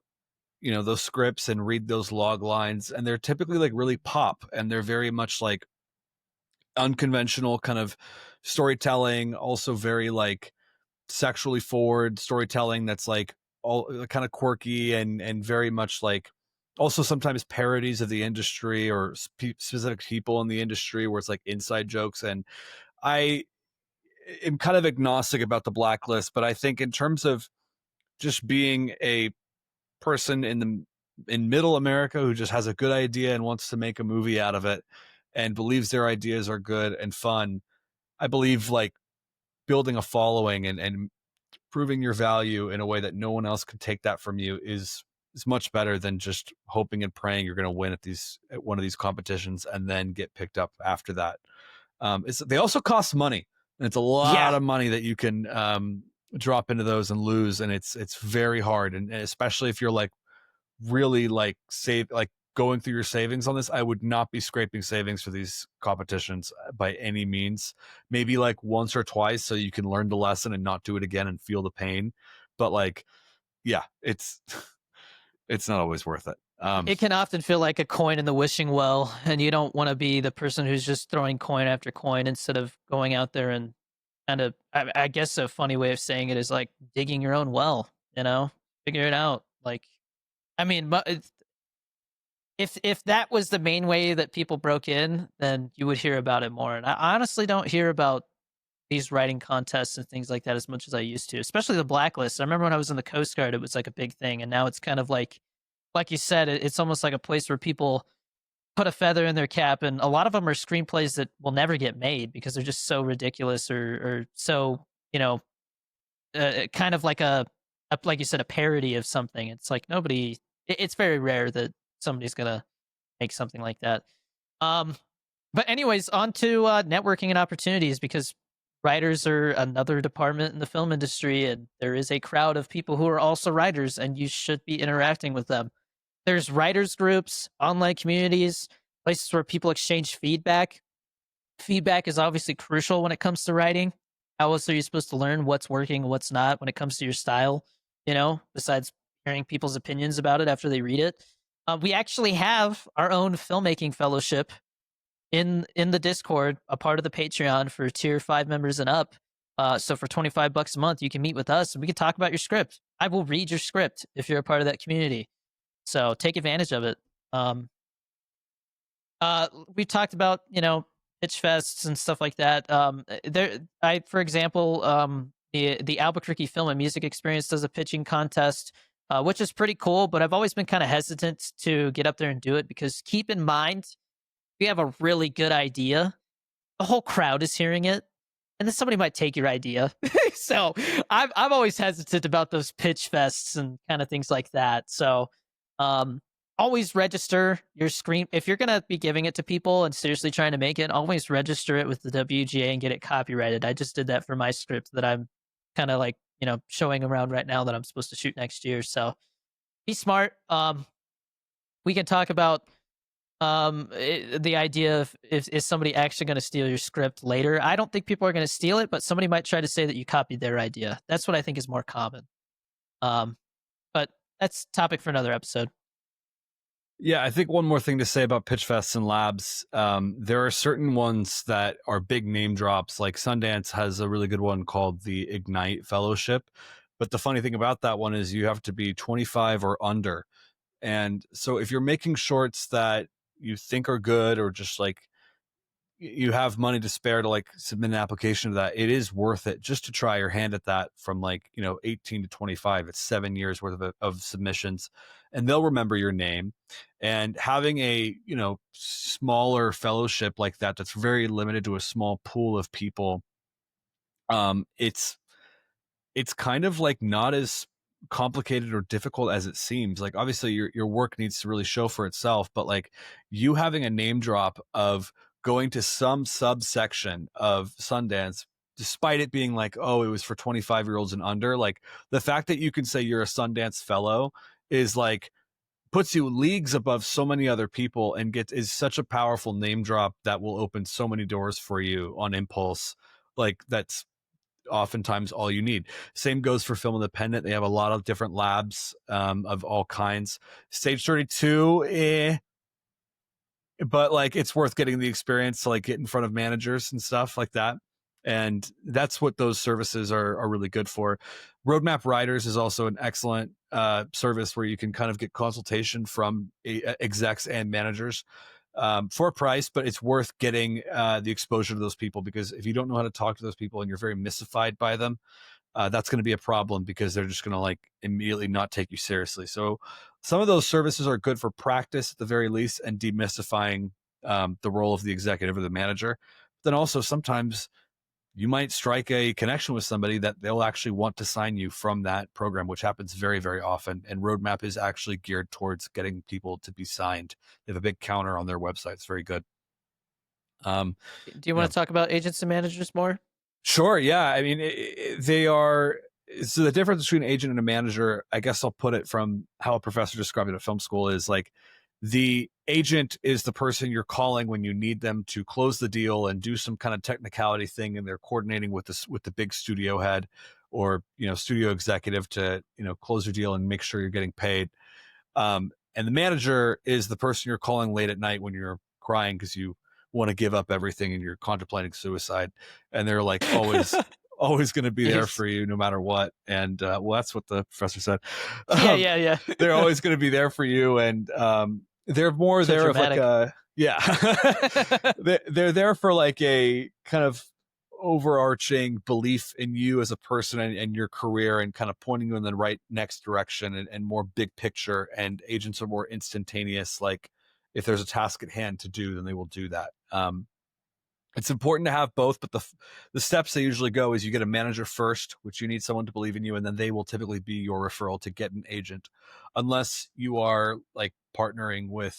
those scripts and read those log lines. And they're typically like really pop, and they're very much like unconventional kind of storytelling, also very like sexually forward storytelling that's like all kind of quirky and very much like also sometimes parodies of the industry or specific people in the industry where it's like inside jokes. And I am kind of agnostic about the Blacklist, but I think in terms of just being a person in the in middle America who just has a good idea and wants to make a movie out of it and believes their ideas are good and fun. I believe like building a following and proving your value in a way that no one else can take that from you is much better than just hoping and praying you're going to win at one of these competitions and then get picked up after that. They also cost money, and it's a Yeah, lot of money that you can drop into those and lose, and it's very hard, and especially if you're like really like save like going through your savings on this. I would not be scraping savings for these competitions by any means. Maybe like once or twice so you can learn the lesson and not do it again and feel the pain. But like, yeah, it's it's not always worth it. it can often feel like a coin in the wishing well, and you don't want to be the person who's just throwing coin after coin instead of going out there and kind of. I guess a funny way of saying it is like digging your own well. Figure it out. Like, I mean, but if that was the main way that people broke in, then you would hear about it more. And I honestly don't hear about these writing contests and things like that as much as I used to, especially the blacklist. I remember when I was in the Coast Guard, it was like a big thing, and now it's kind of like you said, it's almost like a place where people put a feather in their cap, and a lot of them are screenplays that will never get made because they're just so ridiculous or so kind of like a like you said, a parody of something. It's like nobody. It's very rare that somebody's gonna make something like that. Um, but anyways, on to networking and opportunities because writers are another department in the film industry, and there is a crowd of people who are also writers, and you should be interacting with them. There's writers groups, online communities, places where people exchange feedback. Feedback is obviously crucial when it comes to writing. How else are you supposed to learn what's working, what's not when it comes to your style? Besides hearing people's opinions about it after they read it. We actually have our own filmmaking fellowship in the Discord, a part of the Patreon for tier 5 members and up. So for $25 a month, you can meet with us and we can talk about your script. I will read your script if you're a part of that community. So take advantage of it. Um, we talked about pitch fests and stuff like that. For example, the Albuquerque Film and Music Experience does a pitching contest, which is pretty cool. But I've always been kind of hesitant to get up there and do it because keep in mind, if you have a really good idea, the whole crowd is hearing it, and then somebody might take your idea. So I'm always hesitant about those pitch fests and kind of things like that. So um, always register your screen if you're gonna be giving it to people and seriously trying to make it. Always register it with the WGA and get it copyrighted. I just did that for my script that I'm kind of like showing around right now that I'm supposed to shoot next year. So be smart. We can talk about the idea of if is somebody actually going to steal your script later. I don't think people are going to steal it, but somebody might try to say that you copied their idea. That's what I think is more common. um but that's topic for another episode. Yeah, I think one more thing to say about pitch fests and labs. There are certain ones that are big name drops. Like Sundance has a really good one called the Ignite Fellowship. But the funny thing about that one is you have to be 25 or under. And so if you're making shorts that you think are good or just like you have money to spare to like submit an application to that, it is worth it just to try your hand at that from like 18 to 25. It's 7 years worth of submissions, and they'll remember your name. And having a smaller fellowship like that that's very limited to a small pool of people, it's kind of like not as complicated or difficult as it seems. Like obviously your work needs to really show for itself, but like you having a name drop of going to some subsection of Sundance, despite it being like, oh, it was for 25-year-olds and under, like the fact that you can say you're a Sundance fellow is like puts you leagues above so many other people and is such a powerful name drop that will open so many doors for you on impulse. Like that's oftentimes all you need. Same goes for Film Independent. They have a lot of different labs of all kinds. Stage 32, but like it's worth getting the experience to like get in front of managers and stuff like that. And that's what those services are really good for. Roadmap Writers is also an excellent service where you can kind of get consultation from execs and managers for a price, but it's worth getting the exposure to those people, because if you don't know how to talk to those people and you're very mystified by them, that's going to be a problem because they're just going to like immediately not take you seriously. So some of those services are good for practice at the very least and demystifying the role of the executive or the manager. Then also sometimes you might strike a connection with somebody that they'll actually want to sign you from that program, which happens very, very often. And Roadmap is actually geared towards getting people to be signed. They have a big counter on their website. It's very good. Um, Do you you want know, to talk about agents and managers more? Sure. Yeah. I mean, they are. So the difference between an agent and a manager, I guess I'll put it from how a professor described it at film school, is like the agent is the person you're calling when you need them to close the deal and do some kind of technicality thing, and they're coordinating with the big studio head or studio executive to close your deal and make sure you're getting paid. And the manager is the person you're calling late at night when you're crying because you want to give up everything and you're contemplating suicide. And they're like always going to be there Jeez. for you no matter what. And well, that's what the professor said. Yeah, Um, yeah, yeah. they're always going to be there for you. And they're more So there of like dramatic. a, yeah, they're there for like a kind of overarching belief in you as a person and your career and kind of pointing you in the right next direction and more big picture. And agents are more instantaneous. Like if there's a task at hand to do, then they will do that. It's important to have both, but the steps they usually go is you get a manager first, which you need someone to believe in you, and then they will typically be your referral to get an agent, unless you are like partnering with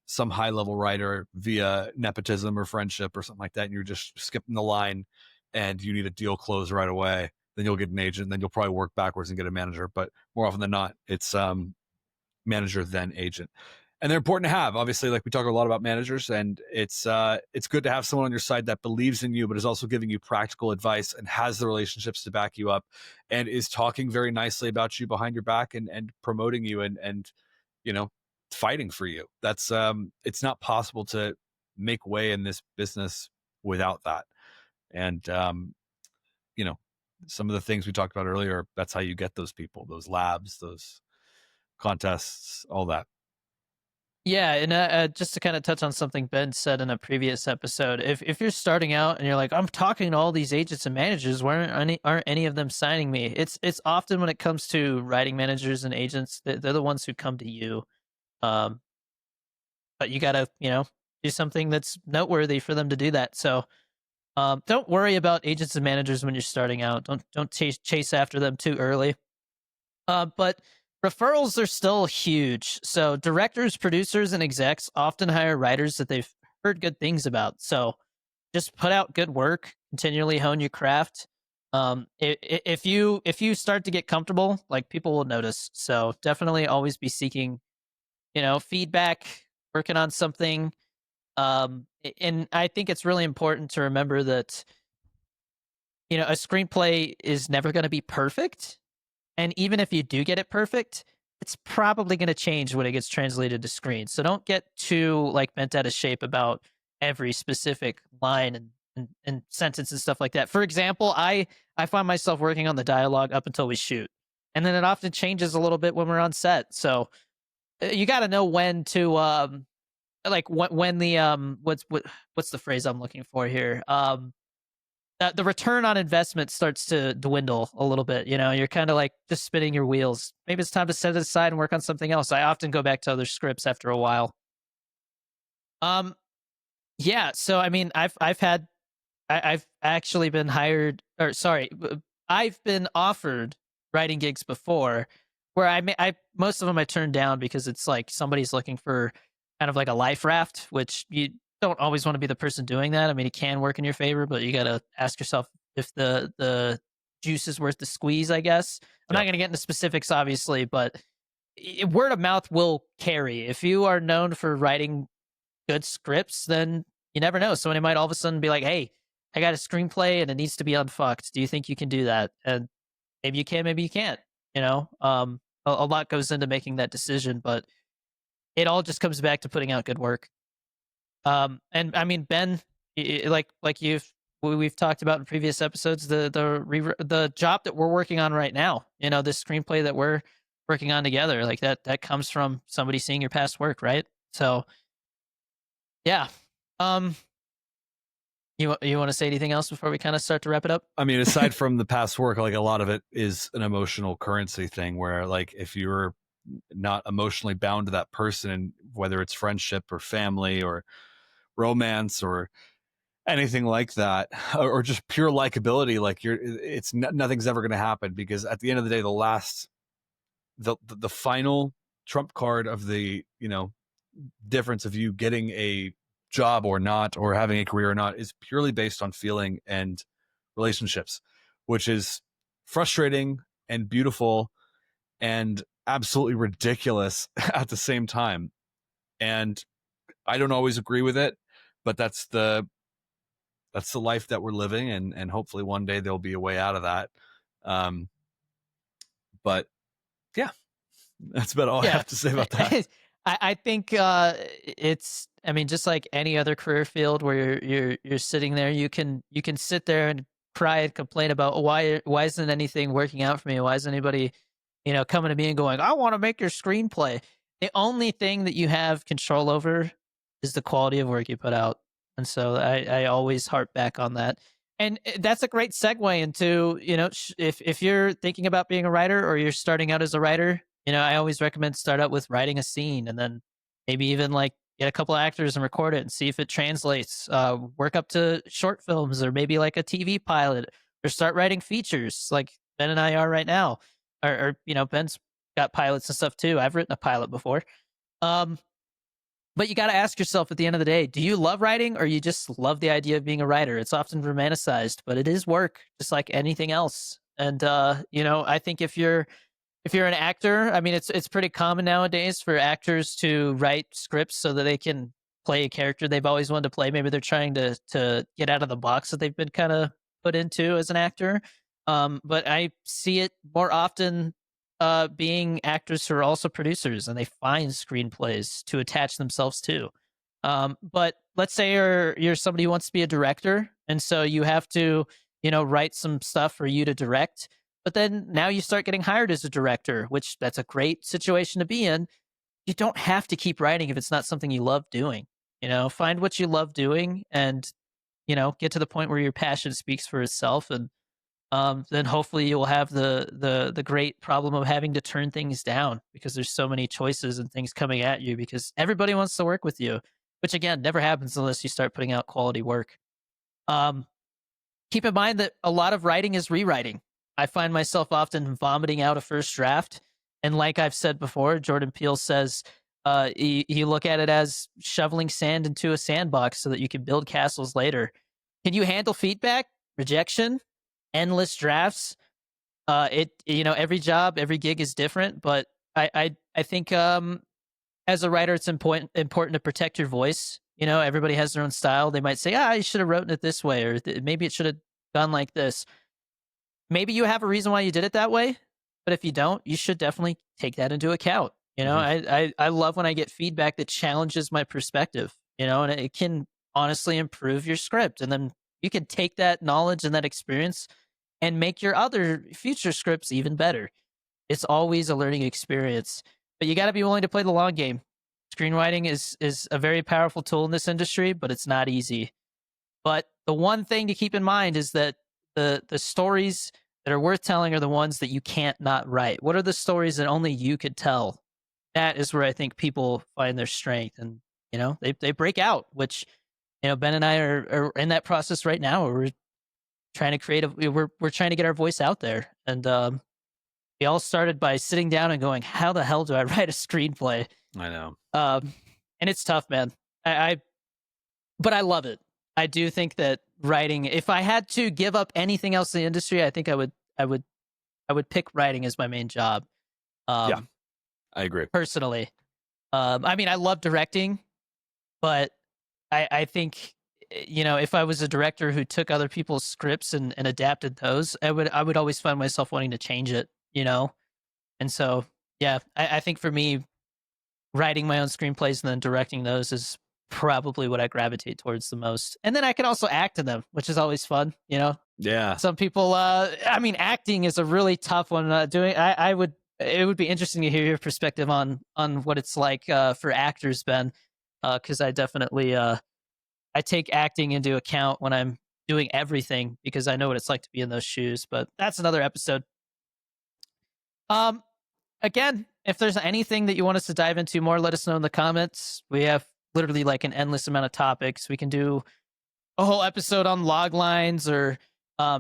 some high level writer via nepotism or friendship or something like that, and you're just skipping the line and you need a deal closed right away. Then you'll get an agent, and then you'll probably work backwards and get a manager. But more often than not, it's manager then agent. And they're important to have. Obviously, like we talk a lot about managers, and it's good to have someone on your side that believes in you, but is also giving you practical advice and has the relationships to back you up, and is talking very nicely about you behind your back and promoting you and you know fighting for you. That's it's not possible to make way in this business without that. And you know, some of the things we talked about earlier, that's how you get those people, those labs, those contests, all that. Yeah, and just to kind of touch on something Ben said in a previous episode, if you're starting out and you're like, I'm talking to all these agents and managers, why aren't any of them signing me? It's often when it comes to writing managers and agents, they're the ones who come to you. Um, but you gotta do something that's noteworthy for them to do that. So don't worry about agents and managers when you're starting out. Don't chase after them too early. But referrals are still huge. So directors, producers, and execs often hire writers that they've heard good things about. So just put out good work, continually hone your craft. If you start to get comfortable, like people will notice. So definitely always be seeking, feedback, working on something. And I think it's really important to remember that a screenplay is never going to be perfect. And even if you do get it perfect, it's probably going to change when it gets translated to screen. So don't get too like bent out of shape about every specific line and sentence and stuff like that. For example, I find myself working on the dialogue up until we shoot, and then it often changes a little bit when we're on set. So you got to know when to like when the what's the phrase I'm looking for here? The return on investment starts to dwindle a little bit. You're kind of like just spinning your wheels. Maybe it's time to set it aside and work on something else. I often go back to other scripts after a while. Um, yeah. So I mean, I've actually been hired, or sorry, I've been offered writing gigs before, where I most of them I turned down because it's like somebody's looking for kind of like a life raft, which you don't always want to be the person doing that. I mean, it can work in your favor, but you got to ask yourself if the juice is worth the squeeze. I guess I'm not Yep. going to get into specifics, obviously, but word of mouth will carry. If you are known for writing good scripts, then you never know. Somebody might all of a sudden be like, "Hey, I got a screenplay and it needs to be unfucked. Do you think you can do that?" And maybe you can, maybe you can't. A lot goes into making that decision, but it all just comes back to putting out good work. And I mean, Ben, like we've talked about in previous episodes, the job that we're working on right now, this screenplay that we're working on together, like that comes from somebody seeing your past work, right? So yeah. Um, You want to say anything else before we kind of start to wrap it up? I mean, aside from the past work, like a lot of it is an emotional currency thing where like if you're not emotionally bound to that person, whether it's friendship or family or romance or anything like that, or just pure likability, like nothing's ever going to happen, because at the end of the day, the final trump card of the, difference of you getting a job or not, or having a career or not, is purely based on feeling and relationships, which is frustrating and beautiful and absolutely ridiculous at the same time. And I don't always agree with it, but that's the life that we're living, and hopefully one day there'll be a way out of that. Um, but yeah, that's about all I Yeah. have to say about that. I think it's, I mean, just like any other career field where you're sitting there, you can sit there and cry and complain about why isn't anything working out for me? Why isn't anybody, coming to me and going, I want to make your screenplay? The only thing that you have control over is the quality of work you put out. And so I always harp back on that. And that's a great segue into, if you're thinking about being a writer or you're starting out as a writer, I always recommend start out with writing a scene and then maybe even like get a couple of actors and record it and see if it translates. Work up to short films or maybe like a TV pilot, or start writing features like Ben and I are right now. Or Ben's got pilots and stuff too. I've written a pilot before. Um, but you got to ask yourself at the end of the day, do you love writing or you just love the idea of being a writer? It's often romanticized, but it is work just like anything else. And I think if you're an actor, I mean, it's pretty common nowadays for actors to write scripts so that they can play a character they've always wanted to play. Maybe they're trying to get out of the box that they've been kind of put into as an actor. But I see it more often being actors who are also producers, and they find screenplays to attach themselves to. But let's say you're somebody who wants to be a director, and so you have to write some stuff for you to direct. But then now you start getting hired as a director, which that's a great situation to be in. You don't have to keep writing if it's not something you love doing. Find what you love doing and get to the point where your passion speaks for itself, and then hopefully you'll have the great problem of having to turn things down because there's so many choices and things coming at you because everybody wants to work with you, which again never happens unless you start putting out quality work. Um, Keep in mind that a lot of writing is rewriting. I find myself often vomiting out a first draft. And like I've said before, Jordan Peele says you look at it as shoveling sand into a sandbox so that you can build castles later. Can you handle feedback, rejection, endless drafts? Every job, every gig is different, but I think as a writer, it's important to protect your voice. Everybody has their own style. They might say, you should have written it this way, or maybe it should have done like this. Maybe you have a reason why you did it that way, but if you don't, you should definitely take that into account. Mhm. I love when I get feedback that challenges my perspective, and it can honestly improve your script. And then you can take that knowledge and that experience and make your other future scripts even better. It's always a learning experience, but you got to be willing to play the long game. Screenwriting is a very powerful tool in this industry, but it's not easy. But the one thing to keep in mind is that the stories that are worth telling are the ones that you can't not write. What are the stories that only you could tell? That is where I think people find their strength, and they break out. Which Ben and I are in that process right now. Where we're trying to create we're trying to get our voice out there, and we all started by sitting down and going, "How the hell do I write a screenplay?" I know. Um, and it's tough, man. But I love it. I do think that writing, if I had to give up anything else in the industry, I think I would pick writing as my main job. Yeah, Um, I agree. Personally, I mean, I love directing, but I think if I was a director who took other people's scripts and adapted those, I would always find myself wanting to change it. And so yeah, I think for me, writing my own screenplays and then directing those is probably what I gravitate towards the most. And then I can also act in them, which is always fun. Yeah. Some people I mean, acting is a really tough one. It would be interesting to hear your perspective on what it's like for actors, Ben. Because I definitely I take acting into account when I'm doing everything because I know what it's like to be in those shoes. But that's another episode. Um, Again, if there's anything that you want us to dive into more, let us know in the comments. We have literally like an endless amount of topics. We can do a whole episode on log lines or,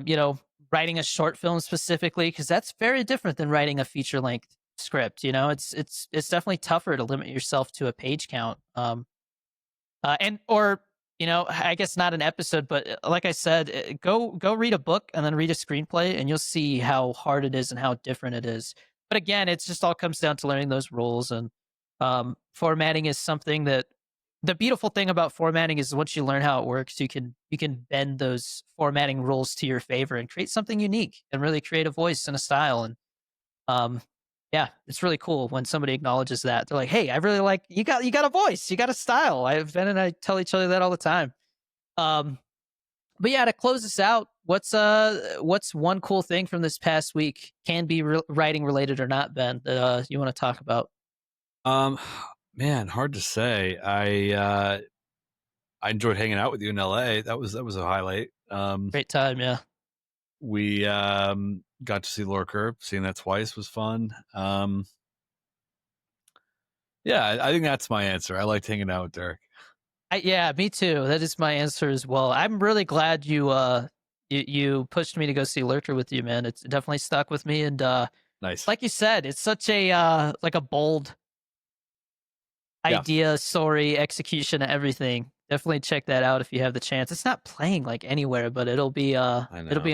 you know, writing a short film specifically because that's very different than writing a feature length script. You know, it's definitely tougher to limit yourself to a page count. And or you know, I guess not an episode, but like I said, go read a book and then read a screenplay, and you'll see how hard it is and how different it is. But again, it's just all comes down to learning those rules, and formatting is something that the beautiful thing about formatting is once you learn how it works, you can bend those formatting rules to your favor and create something unique and really create a voice and a style. And um, yeah, it's really cool when somebody acknowledges that. They're like, "Hey, I really like you got a voice, you got a style." Ben and I tell each other that all the time. Um, but yeah, to close this out, what's one cool thing from this past week? Can be writing related or not, Ben, that you want to talk about? Um, man, hard to say. I enjoyed hanging out with you in LA. That was a highlight. Great time, yeah. We got to see Lurker. Seeing that twice was fun. Yeah, I think that's my answer. I liked hanging out with Derek. Yeah, me too. That is my answer as well. I'm really glad you pushed me to go see Lurker with you, man. It's definitely stuck with me, and Nice. like you said, it's such a like a bold Yeah, idea, story, execution, everything. Definitely check that out if you have the chance. It's not playing like anywhere, but I it'll be know.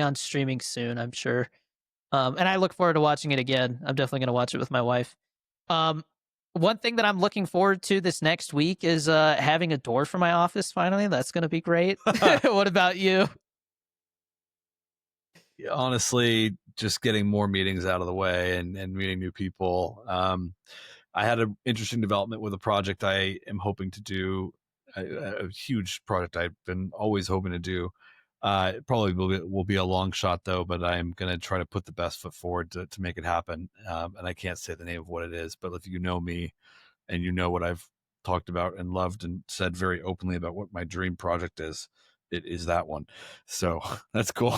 on streaming soon, I'm sure. And I look forward to watching it again. I'm definitely gonna watch it with my wife. Um, one thing that I'm looking forward to this next week is having a door for my office finally. That's gonna be great. What about you? Honestly, just getting more meetings out of the way and meeting new people. I had an interesting development with a project I am hoping to do, a huge project I've been always hoping to do. It probably will be a long shot though, but I'm going to try to put the best foot forward to make it happen. And I can't say the name of what it is, but if you know me and you know what I've talked about and loved and said very openly about what my dream project is, it is that one. So that's cool,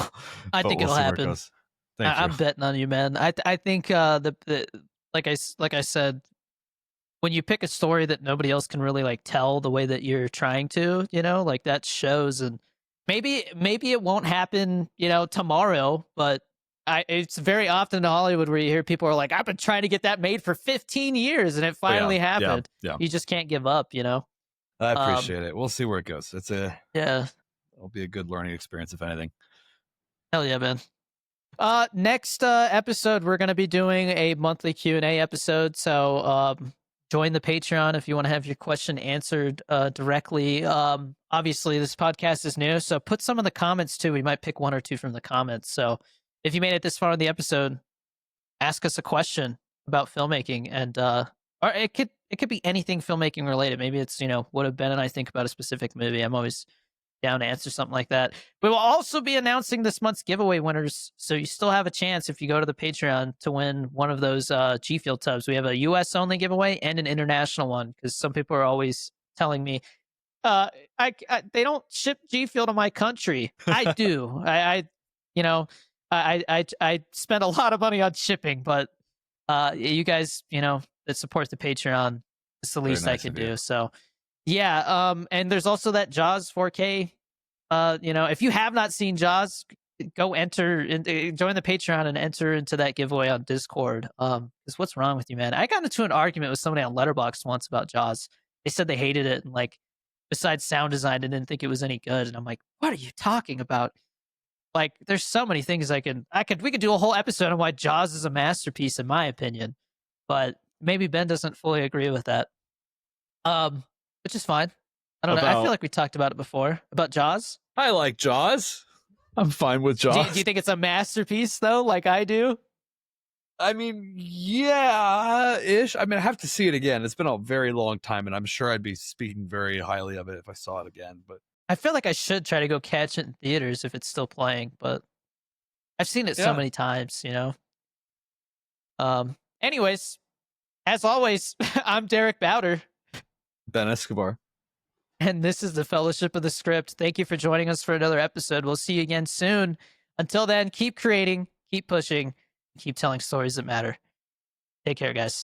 I but think we'll it'll see where it happen. goes. Thank you. I'm betting on you, man. I think the like I said, when you pick a story that nobody else can really like tell the way that you're trying to, you know, like that shows. And maybe it won't happen, you know, tomorrow, but it's very often in Hollywood where you hear people are like, I've been trying to get that made for 15 years and it Oh yeah, finally yeah, happened. yeah. You just can't give up, you know. I Um appreciate it. We'll see where it goes. yeah, It'll be a good learning experience if anything. hell yeah, man. Next episode we're going to be doing a monthly Q&A episode, so join the Patreon if you want to have your question answered directly. Obviously this podcast is new, so put some in the comments too. We might pick one or two from the comments. So if you made it this far in the episode, ask us a question about filmmaking, and or it could be anything filmmaking related. Maybe it's, you know, what have Ben and I think about a specific movie. I'm always down to answer something like that. We will also be announcing this month's giveaway winners, so you still have a chance if you go to the Patreon to win one of those G Fuel tubs. We have a U.S. only giveaway and an international one because some people are always telling me, uh, they don't ship G Fuel to my country. I do. You know, I spend a lot of money on shipping, but you guys, you know, that support the Patreon, it's the Very least I nice could of you. do. So yeah, and there's also that Jaws 4K. You know, if you have not seen Jaws, go enter and join the Patreon and enter into that giveaway on Discord. Because what's wrong with you, man? I got into an argument with somebody on Letterboxd once about Jaws. They said they hated it and like, besides sound design, they didn't think it was any good. And I'm like, what are you talking about? Like, there's so many things we could do a whole episode on why Jaws is a masterpiece, in my opinion. But maybe Ben doesn't fully agree with that. Which is fine. I don't know. I feel About like we talked about it before about Jaws. I like Jaws. I'm fine with Do you Jaws. think it's a masterpiece though, like I do? I mean, yeah, ish. I mean, I have to see it again. It's been a very long time, and I'm sure I'd be speaking very highly of it if I saw it again. But I feel like I should try to go catch it in theaters if it's still playing, but I've seen it so yeah, many times, you know. Anyways, as always, I'm Derek Bowder. Ben Escobar. And this is the Fellowship of the Script. Thank you for joining us for another episode. We'll see you again soon. Until then, keep creating, keep pushing, keep telling stories that matter. Take care, guys.